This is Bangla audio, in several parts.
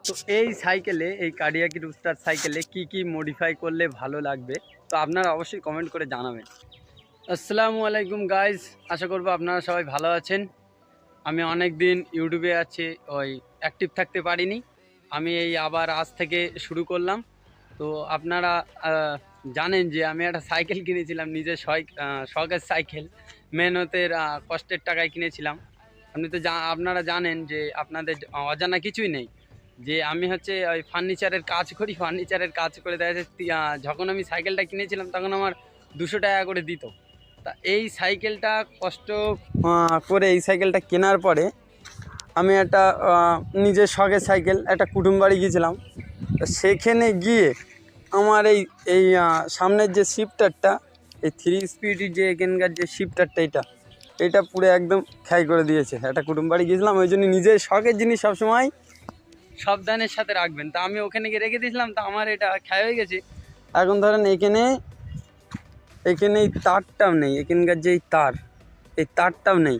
তো এই সাইকেলে, এই কার্ডিয়াকি রুস্টার সাইকেলে কি মডিফাই করলে ভালো লাগবে, তো আপনারা অবশ্যই কমেন্ট করে জানাবেন। আসসালামু আলাইকুম গাইজ, আশা করবো আপনারা সবাই ভালো আছেন। আমি অনেক দিন ইউটিউবে আছি, অ্যাক্টিভ থাকতে পারিনি। আমি এই আবার আজ থেকে শুরু করলাম। তো আপনারা জানেন যে আমি একটা সাইকেল কিনেছিলাম, নিজের শখের সাইকেল, মেহনতের কষ্টের টাকায় কিনেছিলাম। আপনারা জানেন যে আপনাদের অজানা কিছুই নেই যে আমি হচ্ছে ওই ফার্নিচারের কাজ করি। ফার্নিচারের কাজ করে দেখা যাচ্ছে যখন আমি সাইকেলটা কিনেছিলাম তখন আমার 200 টাকা করে দিত। তা এই সাইকেলটা কষ্ট করে এই সাইকেলটা কেনার পরে আমি একটা নিজের শখের সাইকেল একটা কুটুম বাড়ি গিয়েছিলাম। তো সেখানে গিয়ে আমার এই এই সামনের যে শিফটারটা, এই 3 স্পিডের যে এখানকার যে শিফটারটা, এটা পুরো একদম খাই করে দিয়েছে। একটা কুটুম বাড়ি গিয়েছিলাম, ওই জন্য নিজের শখের জিনিস সবসময় সাবধানের সাথে রাখবেন। তা আমি ওখানে গিয়ে রেখে দিয়েছিলাম, তা আমার এটা খাই হয়ে গেছে। এখন ধরেন এখানে এই তারটাও নেই, এখানকার যে এই তারটাও নেই।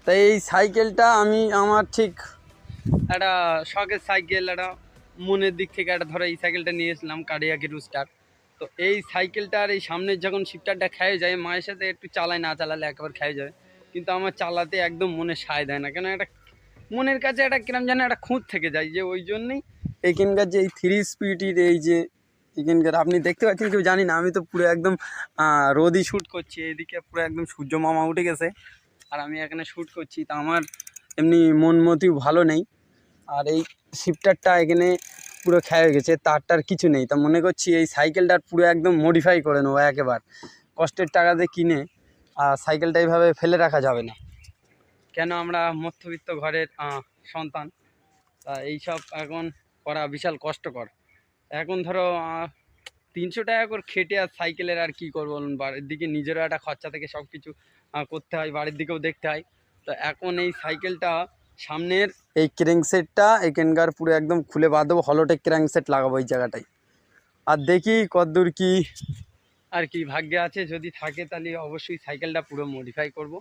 তাই এই সাইকেলটা আমি আমার ঠিক একটা শখের সাইকেল, একটা মনের দিক থেকে একটা ধরো এই সাইকেলটা নিয়েছিলাম কার্ডিয়াকি রুস্টার। তো এই সাইকেলটার এই সামনের যখন শিফটারটা খেয়ে যায়, মায়ের সাথে একটু চালায়, না চালালে একবার খেয়ে যাবে, কিন্তু আমার চালাতে একদম মনে সায় দেয় না। কেন একটা মনের কাছে একটা কিরম যেন একটা খুঁত থেকে যায়, যে ওই জন্যই এখানকার যে এই 3 স্পিডের এই যে এখানকার আপনি দেখতে পাচ্ছেন কেউ জানি না, আমি তো পুরো একদম রোদই শ্যুট করছি, এইদিকে পুরো একদম সূর্য মামা উঠে গেছে আর আমি এখানে শ্যুট করছি। তা আমার এমনি মন মতিও ভালো নেই। আর এই শিফটারটা এখানে পুরো খেয়ে গেছে, তারটার কিছু নেই। তা মনে করছি এই সাইকেলটার পুরো একদম মডিফাই করে নেবো একেবারে কষ্টের টাকাতে কিনে। আর সাইকেলটা এইভাবে ফেলে রাখা যাবে না, কেন আমরা মধ্যবিত্ত ঘরের সন্তান। তা এইসব এখন করা বিশাল কষ্টকর। এখন ধরো 300 টাকা করে খেটে আর সাইকেলের আর কি করবো বলুন, বাড়ির দিকে নিজেরও একটা খরচা থেকে সব কিছু করতে হয়, বাড়ির দিকেও দেখতে হয়। তো এখন এই সাইকেলটা সামনের এই ক্র্যাঙ্ক সেটটা এখানকার পুরো একদম খুলে বাদ দেবো, হলোটেক ক্র্যাঙ্ক সেট লাগাবো এই জায়গাটায়। আর দেখি কতদূর কি আর কি ভাগ্যে আছে, যদি থাকে তাহলে অবশ্যই সাইকেলটা পুরো মডিফাই করব।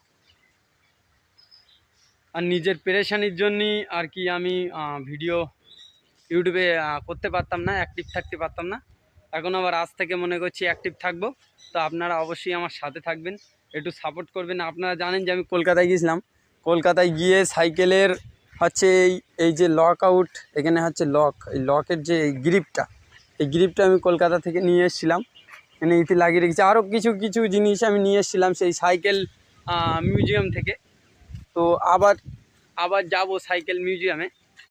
আর নিজের পেরেশানির জন্যই আর কি আমি ভিডিও ইউটিউবে করতে পারতাম না, অ্যাক্টিভ থাকতে পারতাম না। এখন আবার আজ থেকে মনে করছি অ্যাক্টিভ থাকবো। তো আপনারা অবশ্যই আমার সাথে থাকবেন, একটু সাপোর্ট করবেন। আপনারা জানেন যে আমি কলকাতায় গিয়েছিলাম, কলকাতায় গিয়ে সাইকেলের হচ্ছে এই যে লক আউট, এখানে হচ্ছে লক, এই লকের যে এই গ্রিপটা আমি কলকাতা থেকে নিয়ে এসেছিলাম, এনে ইতি লাগিয়ে রেখেছি। আরও কিছু জিনিস আমি নিয়ে এসেছিলাম সেই সাইকেল মিউজিয়াম থেকে। তো আবার যাব সাইকেল মিউজিয়ামে,